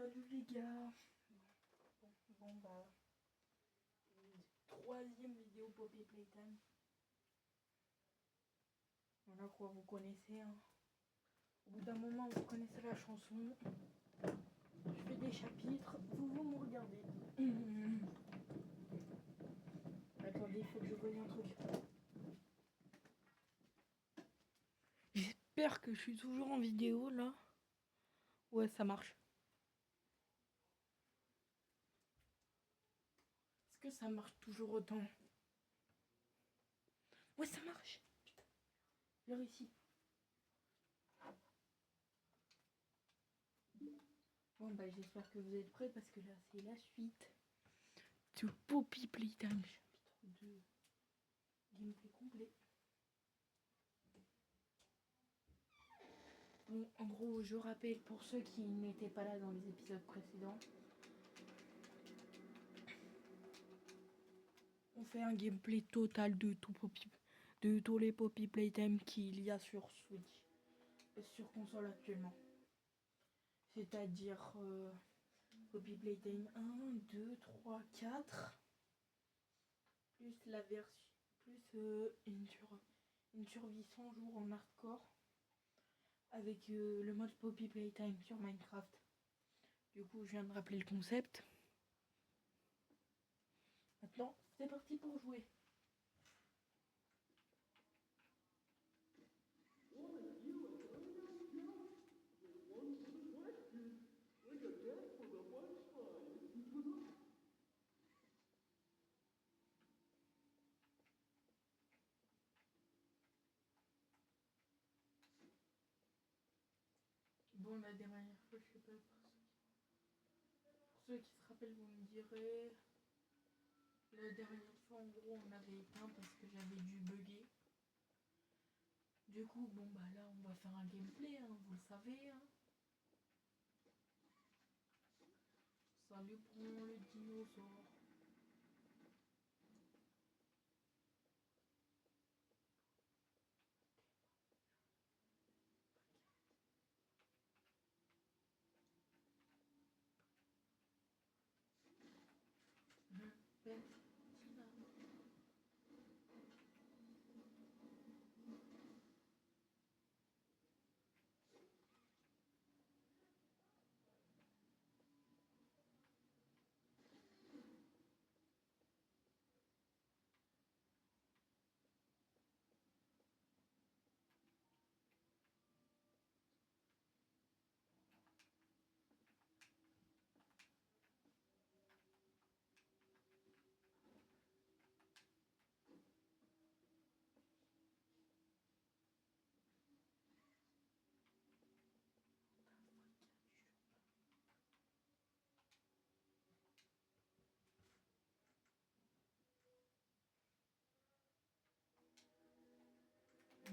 Salut les gars. Bon bah, troisième vidéo Poppy Playtime. Voilà quoi, vous connaissez. Hein. Au bout d'un moment, vous connaissez la chanson. Je fais des chapitres, vous me regardez. Attendez, il faut que je voie un truc. J'espère que je suis toujours en vidéo là. Ouais, ça marche. Est-ce que ça marche toujours autant? Ouais, ça marche. Putain, j'ai réussi. Bon bah j'espère que vous êtes prêts parce que là c'est la suite de Poppy Playtime, chapitre 2, gameplay complet. Bon, en gros, je rappelle pour ceux qui n'étaient pas là dans les épisodes précédents, on fait un gameplay total de tous les Poppy Playtime qu'il y a sur Switch et sur console actuellement. C'est-à-dire Poppy Playtime 1, 2, 3, 4, plus la version, plus une survie 100 jours en hardcore. Avec le mode Poppy Playtime sur Minecraft. Du coup, je viens de rappeler le concept. Maintenant, c'est parti pour jouer. Bon, la dernière fois, je sais pas, pour ceux qui se rappellent, vous me direz. La dernière fois, en gros, on avait éteint parce que j'avais dû bugger. Du coup, bon, bah là, on va faire un gameplay, hein, vous le savez. Hein. Salut pour le dinosaure.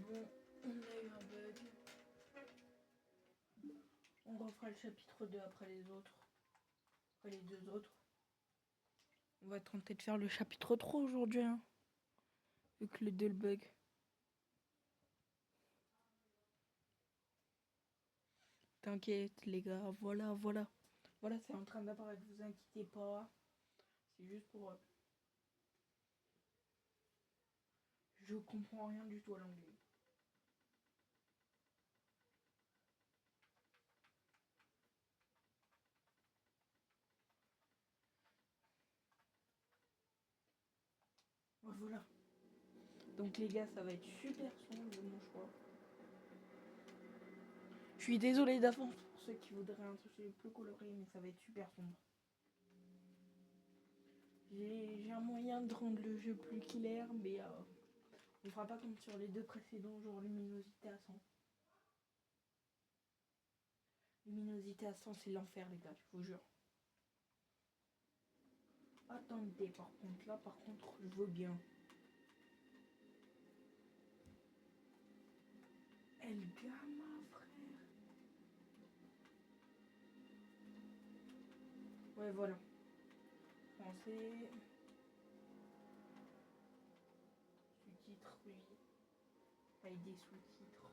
Bon, on a eu un bug. On refera le chapitre 2 après les autres. Après les deux autres. On va tenter de faire le chapitre 3 aujourd'hui. Hein, vu que le 2 le bug. T'inquiète les gars, voilà. Voilà, c'est en train d'apparaître, vous inquiétez pas. C'est juste pour... Je comprends rien du tout à l'anglais. Voilà. Donc les gars, ça va être super sombre de mon choix. Je suis désolée d'avance pour ceux qui voudraient un truc plus coloré, mais ça va être super sombre. J'ai un moyen de rendre le jeu plus clair, mais on fera pas comme sur les deux précédents, genre luminosité à 100. Luminosité à 100, c'est l'enfer les gars, je vous jure. Attendez, par contre, je veux bien. El Gamma, frère. Ouais, voilà. Français. Sous-titres, oui. Avec des sous-titres.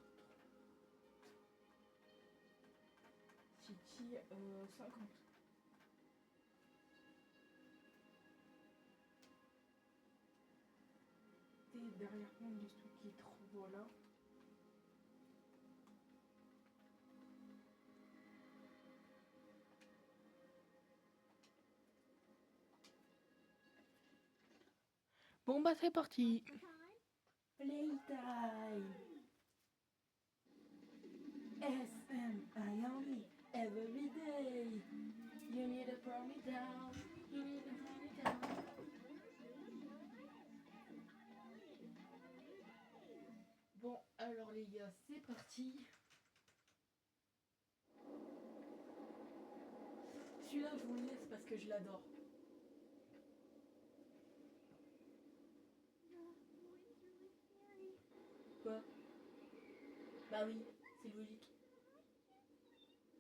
City 50. derrière moi les sous-titres, voilà. Bon bah c'est parti. Playtime. S-M-I-O-E every day. You need to throw me down. You need to throw me down. Bon, alors les gars, c'est parti. Celui-là, je vous le laisse parce que je l'adore. Quoi? Bah oui, c'est logique.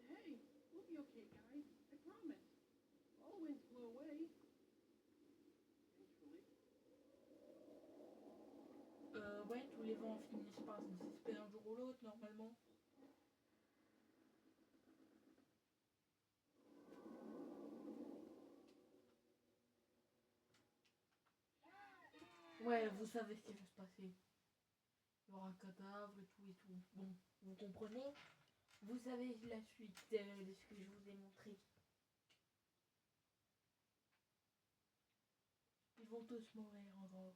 Hey, we'll be okay, guys. I promise. All the winds blew away. Eventually. Ouais, tous les vents finissent par se dissiper un jour ou l'autre, normalement. Ouais, vous savez ce qui va se passer. Il y aura un cadavre et tout et tout. Bon, vous comprenez? Vous savez la suite de ce que je vous ai montré. Ils vont tous mourir en gros.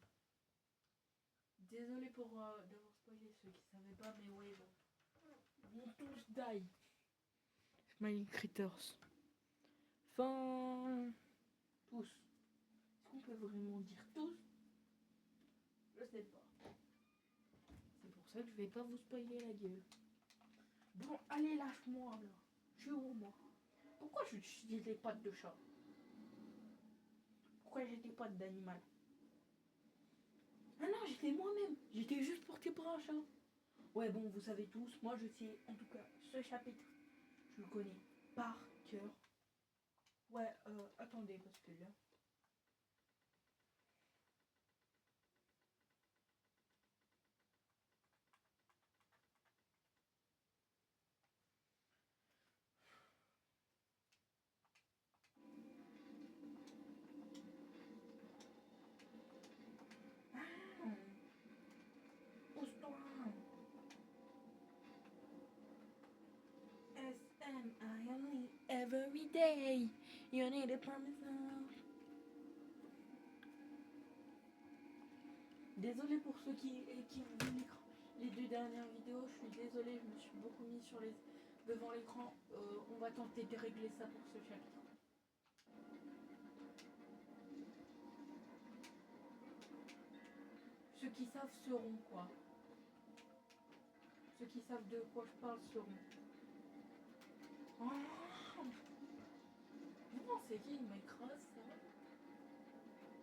Désolé pour d'avoir spoilé ceux qui savaient pas, mais ouais, bon. Ils vont tous die. Smiley Critters. Enfin... Tous. Est-ce qu'on peut vraiment dire tous? Je sais pas. C'est pour ça que je vais pas vous spoiler la gueule. Bon, allez, lâche-moi là. Je suis où moi? Pourquoi je dis des pattes de chat? Pourquoi j'ai des pattes d'animal? Ah non, j'étais moi-même. J'étais juste porté par un chat. Ouais, bon, vous savez tous. Moi, je sais, en tout cas, ce chapitre, je le connais par cœur. Ouais, attendez, parce que là... Pousse-toi. S-M-I-O-E every day. You need a promise now. Désolée pour ceux qui ont vu l'écran. Les 2 dernières vidéos, je suis désolée, je me suis beaucoup mis devant l'écran. On va tenter de régler ça pour ce chapitre. Ceux qui savent sauront quoi. Ceux qui savent de quoi je parle sauront. Oh, vous pensez qu'il m'écrase ça?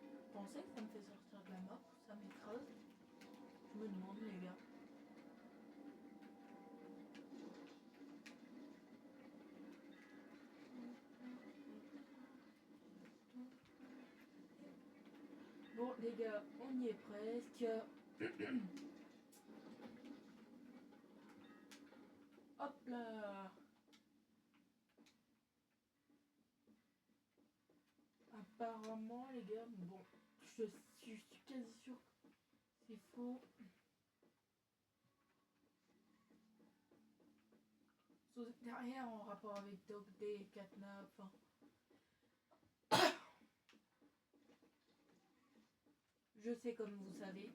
Vous pensez que ça me fait sortir de la mort? Ça m'écrase? Je me demande les gars. Bon les gars, on y est presque. Hop là. Apparemment les gars, bon, je suis quasi sûr que c'est faux. Derrière en rapport avec Dog Day, Catnap, enfin... Je sais comme vous savez,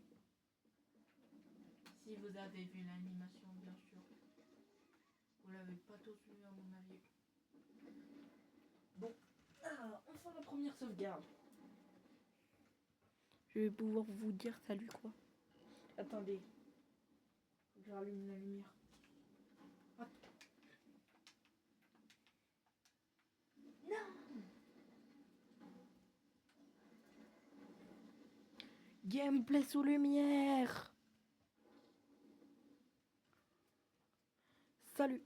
si vous avez vu l'animation bien sûr, vous l'avez pas tous vu à mon avis. Bon, enfin la première sauvegarde. Je vais pouvoir vous dire salut quoi. Attendez, je rallume la lumière. Hop. Non. Gameplay sous lumière. Salut.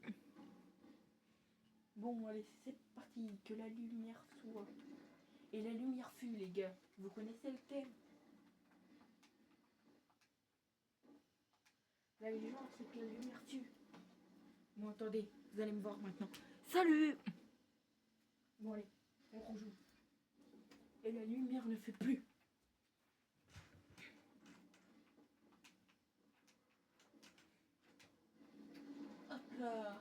Bon allez, c'est parti, que la lumière soit. Et la lumière fut les gars. Vous connaissez le thème? La légende c'est que la lumière tue. Bon attendez, vous allez me voir maintenant. Salut. Bon allez, on rejoue. Et la lumière ne fait plus. là.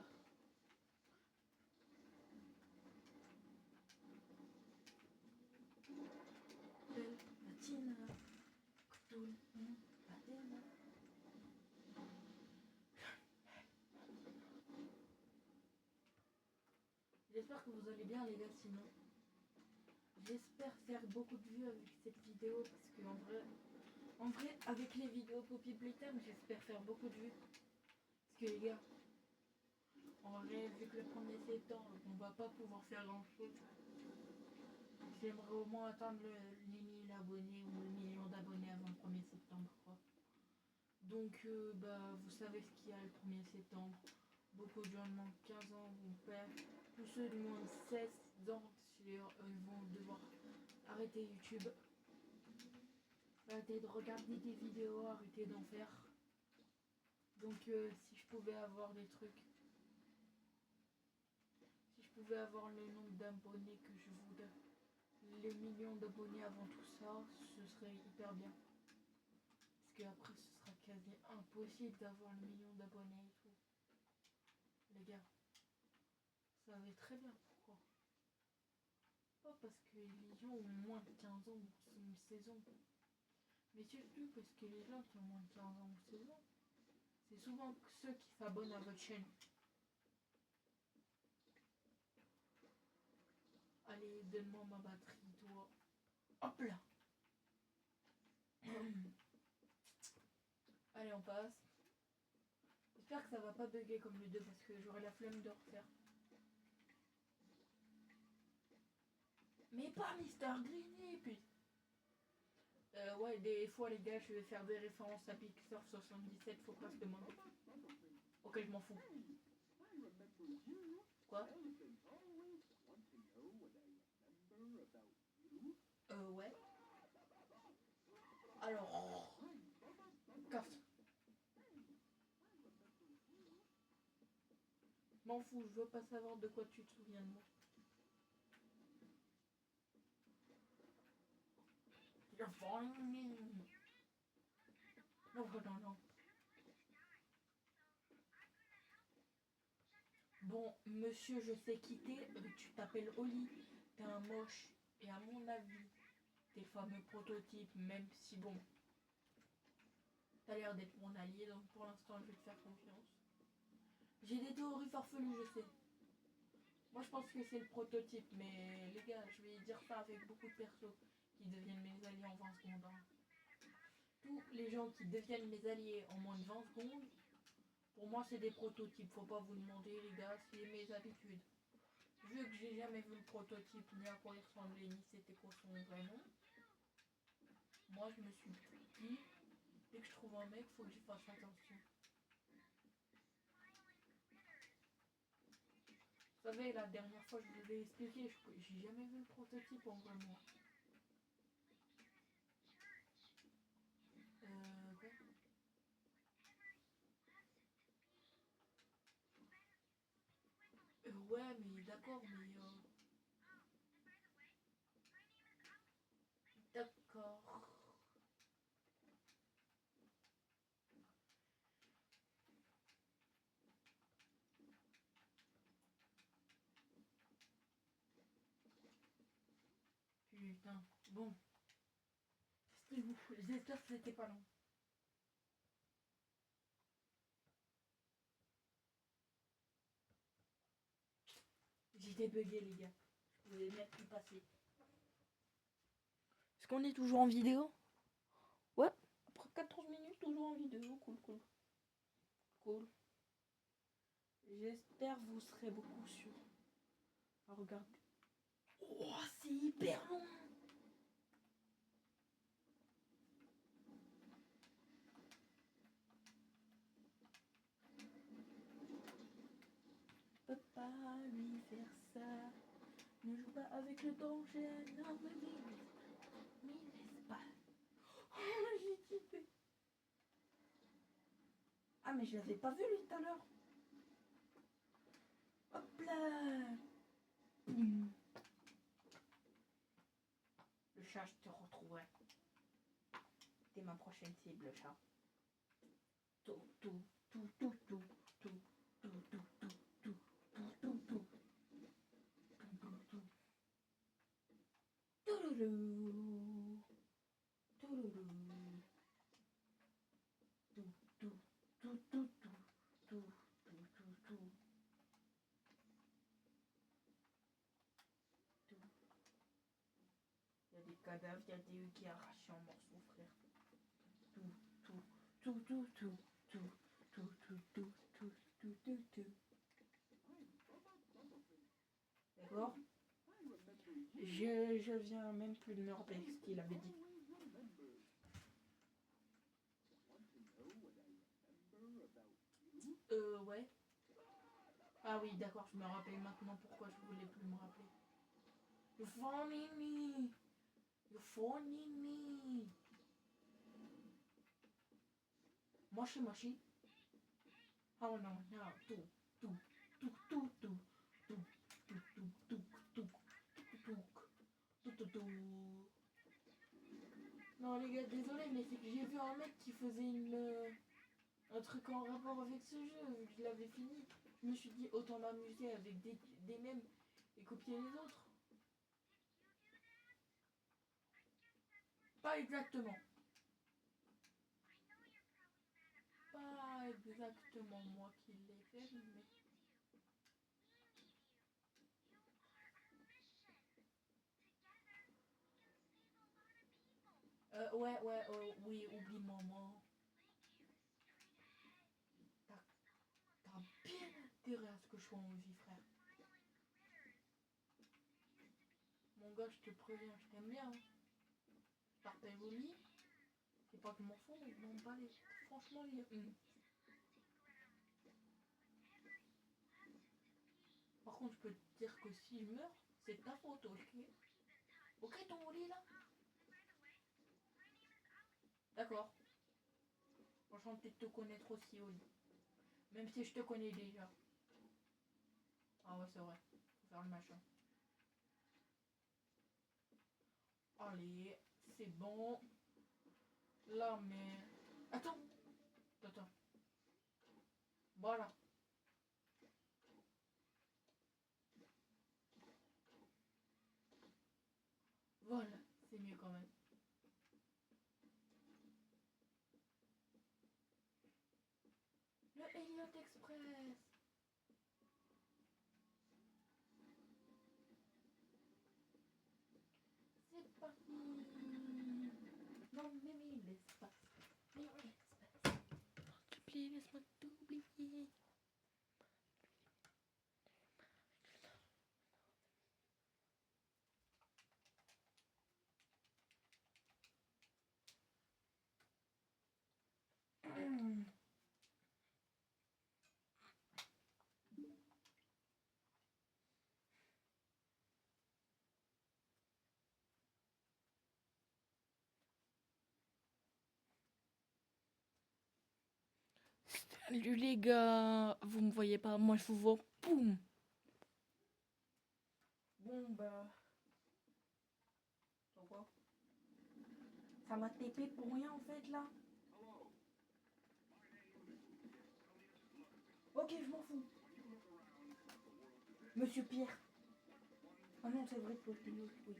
Belle matina, tout le monde matina. J'espère que vous allez bien les gars, sinon j'espère faire beaucoup de vues avec cette vidéo parce que en vrai avec les vidéos Poppy Playtime j'espère faire beaucoup de vues parce que les gars en vrai vu que le 1er septembre on va pas pouvoir faire grand chose. J'aimerais au moins atteindre les 1000 abonnés ou le million d'abonnés avant le 1er septembre quoi. Donc vous savez ce qu'il y a le 1er septembre. Beaucoup de gens de moins de 15 ans vont perdre. Tous ceux de moins de 16 ans vont devoir arrêter YouTube. Arrêter de regarder des vidéos, arrêter d'en faire. Donc si je pouvais avoir des trucs. Si je pouvais avoir le nombre d'abonnés que je voudrais. Les millions d'abonnés avant tout ça, ce serait hyper bien. Parce qu'après ce sera quasi impossible d'avoir le million d'abonnés et tout. Les gars, vous savez très bien pourquoi. Pas parce que les gens ont moins de 15 ans ou 16 ans. Mais surtout parce que les gens qui ont moins de 15 ans ou 16 ans, c'est souvent ceux qui s'abonnent à votre chaîne. Allez, donne-moi ma batterie, toi. Hop là. Allez, on passe. J'espère que ça va pas bugger comme le 2 parce que j'aurai la flemme de refaire. Mais pas Mister Greeny, puis. Ouais, des fois, les gars, je vais faire des références à Pixar 77, faut pas se demander. Ok, je m'en fous. Quoi? Ouais. Alors. Casse. M'en fous, je veux pas savoir de quoi tu te souviens de moi. Non. Bon, monsieur, je sais quitter. Tu t'appelles Oli. T'es un moche. Et à mon avis, tes fameux prototypes, même si bon, t'as l'air d'être mon allié, donc pour l'instant, je vais te faire confiance. J'ai des théories farfelues, je sais. Moi, je pense que c'est le prototype, mais les gars, je vais dire ça avec beaucoup de persos qui deviennent mes alliés en 20 secondes. Hein. Tous les gens qui deviennent mes alliés en moins de 20 secondes, pour moi, c'est des prototypes. Faut pas vous demander, les gars, c'est mes habitudes. Vu que j'ai jamais vu le prototype, ni à quoi il ressemblait, ni c'était quoi son vrai nom, moi, je me suis dit, dès que je trouve un mec, faut que j'y fasse attention. Vous savez, la dernière fois, je vous ai expliqué, j'ai jamais vu le prototype en vrai, moi. Quoi? Ouais, mais d'accord, mais d'accord. Putain, bon. C'était vous. J'espère que c'était pas long. J'étais bugué, les gars. Je pouvais même plus passer. Est-ce qu'on est toujours en vidéo? Ouais. Après 14 minutes, toujours en vidéo. Cool. Cool. J'espère que vous serez beaucoup sur. Ah, regardez. Oh, c'est hyper long. Je peux pas lui faire ça. Ne joue pas avec le danger. Non, mais laisse pas. Oh, j'ai kiffé. Ah, mais je l'avais pas vu lui tout à l'heure. Hop là. Boum. Le chat, je te retrouverai. T'es ma prochaine cible, le chat. Tout. Touloulou. Touloulou. Tout, tout, tout, tout, tout, tout, tout, tout, tout. Il y a des cadavres, il y a des œufs qui arrachés en morceaux, frère. Tout, tout, tout, tout, tout, tout, tout, tout, tout, tout, tout, tout, tout. D'accord? Je viens même plus de me rappeler ce qu'il avait dit. Ouais. Ah oui, d'accord, je me rappelle maintenant pourquoi je voulais plus me rappeler. You funny me. You funny me. Moshi moshi. Oh non, non, tout, tout, tout, tout, tout, tout, tout, tout, tout, tout, tout, tout, tout. Non les gars, désolé, mais c'est que j'ai vu un mec qui faisait un truc en rapport avec ce jeu, je l'avais fini. Je me suis dit autant m'amuser avec des mèmes et copier les autres. Pas exactement. Pas exactement moi qui l'ai fait, mais... Ouais, oui, oublie maman. T'as bien intérêt à ce que je sois en vie, frère. Mon gars, je te préviens, je t'aime bien. Je partage au lit. C'est pas que je m'en fous, mais je m'en bats les... Franchement, Par contre, je peux te dire que s'il meurt, c'est ta faute, ok? Ok, ton lit, là? D'accord. Enchanté de te connaître aussi, Oli. Même si je te connais déjà. Ah ouais, c'est vrai. Faut faire le machin. Allez, c'est bon. Là, mais... Attends. Attends. Voilà. Voilà. C'est mieux quand même. Le Elliott Express. C'est parti. Non, mais l'espace. Mais l'espace. S'il te plaît, laisse-moi t'oublier. Salut les gars, vous me voyez pas, moi je vous vois, boum. Bon bah... Pourquoi? Ça m'a TP pour rien en fait là. Ok, je m'en fous. Monsieur Pierre. Ah non, c'est vrai que le pilote, oui.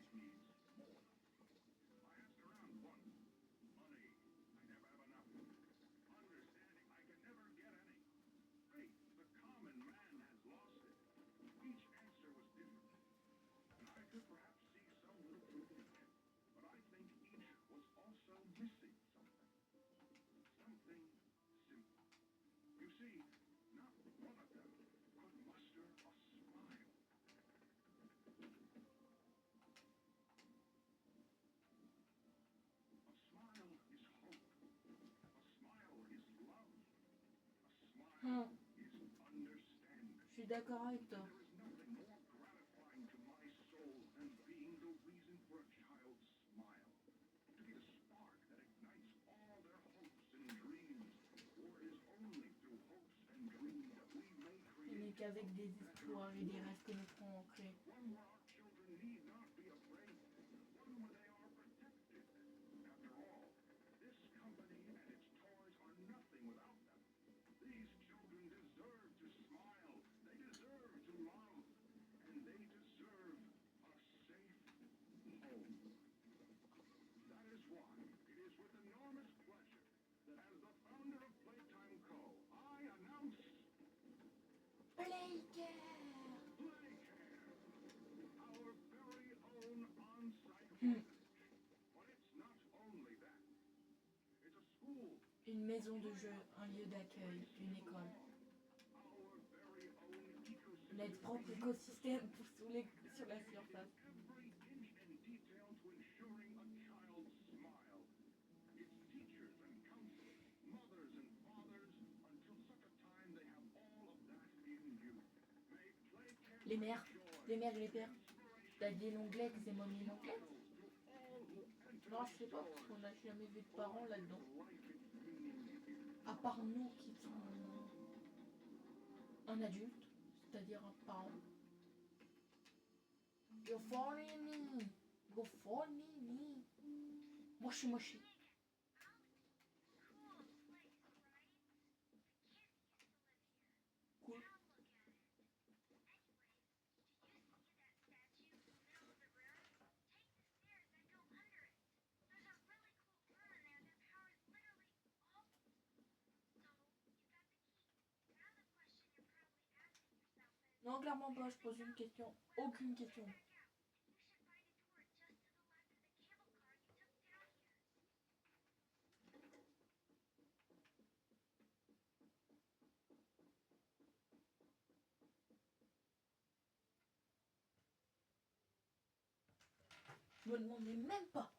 Je suis d'accord avec toi. Il n'est qu'avec des espoirs et des rêves que nous pourrons en créer. Our very own on-site Hmm. orphanage. But it's not only that. It's a school. Une maison de jeu, un lieu d'accueil, une école. Our very own ecosystem. Notre propre écosystème sur la surface. Every inch and detail to ensuring a child's smile. Its teachers and counselors, mothers and fathers, until such a time they have all of that in you. May play care Les mères et les pères. T'as dit l'onglet que c'est mommy l'onglet? Non, je sais pas, parce qu'on n'a jamais vu de parents là-dedans. À part nous qui sommes un adulte, c'est-à-dire un parent. You're funny me. You're funny me. Moshi moshi. Cool. Non, clairement pas, je pose une question. Aucune question. Me demandez même pas.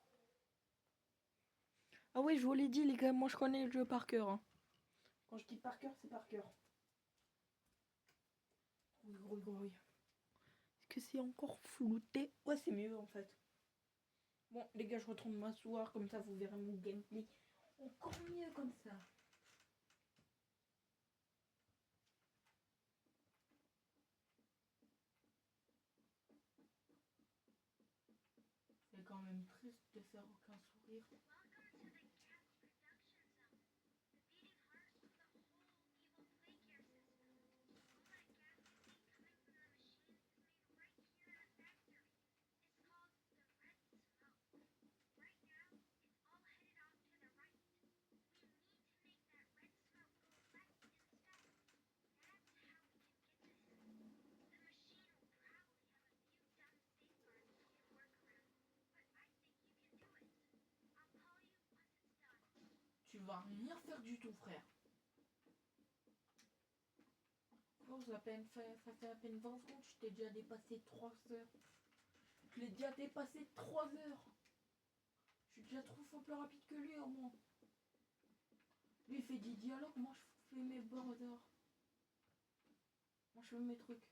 Ah oui, je vous l'ai dit les gars, moi je connais le jeu par cœur. Hein. Quand je dis par cœur, c'est par cœur. Oui. Est-ce que c'est encore flouté? Ouais, c'est mieux en fait. Bon, les gars, je retourne m'asseoir, comme ça vous verrez mon gameplay. Encore mieux comme ça. C'est quand même triste de faire aucun sourire. Tu vas rien faire du tout, frère. Oh, ça fait à peine 20 secondes, je t'ai déjà dépassé 3 heures. Je l'ai déjà dépassé 3 heures. Je suis déjà 3 fois plus rapide que lui au moins. Lui il fait des dialogues, moi je fais mes borders. Moi je fais mes trucs.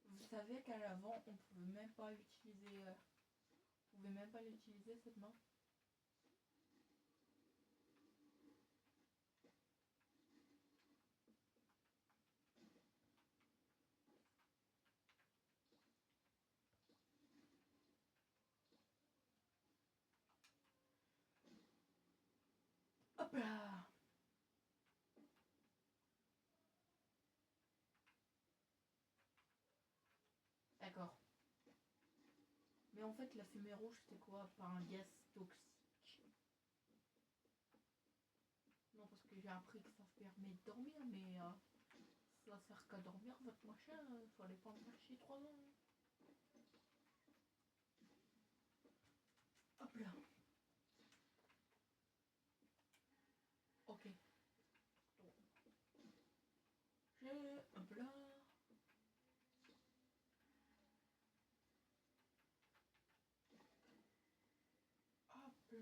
Vous savez qu'à l'avant on pouvait même pas utiliser. On pouvait même pas l'utiliser cette main. Hop là. D'accord. Mais en fait la fumée rouge c'est quoi? Par un gaz toxique. Non parce que j'ai appris que ça permet de dormir mais ça sert qu'à dormir votre machin, fallait pas me faire chier 3 ans. Hop là. Ok. J'ai hop là. Hop là.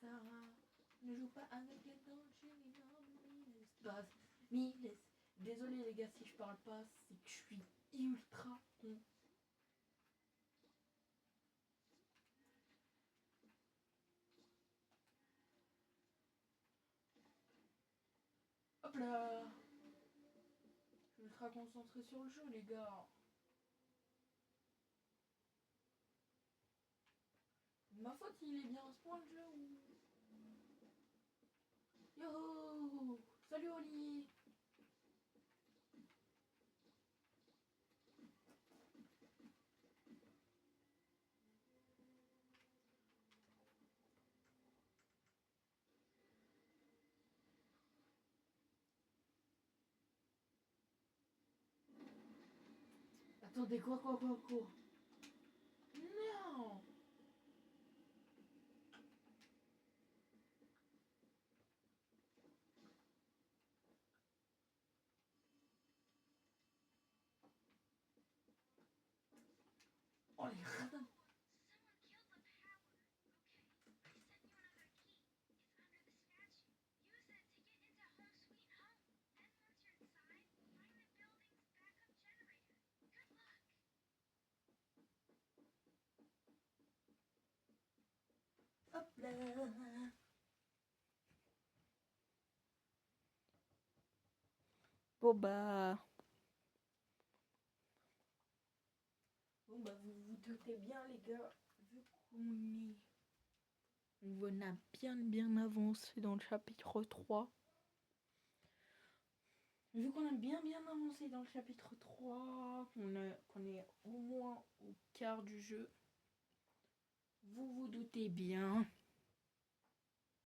Sarah, ne joue pas avec les dangers, Miles. Désolé les gars si je parle pas, c'est que je suis ultra con. Hop là. Je suis ultra concentré sur le jeu, les gars. Ma faute, il est bien à ce point le jeu ou... Yo. Salut Oli. Attendez, quoi? Non. Oh les radins. Hop là. Bon bah vous vous doutez bien les gars, vu qu'on a bien avancé dans le chapitre 3. Vu qu'on a bien avancé dans le chapitre 3, qu'on est au moins au quart du jeu, vous vous doutez bien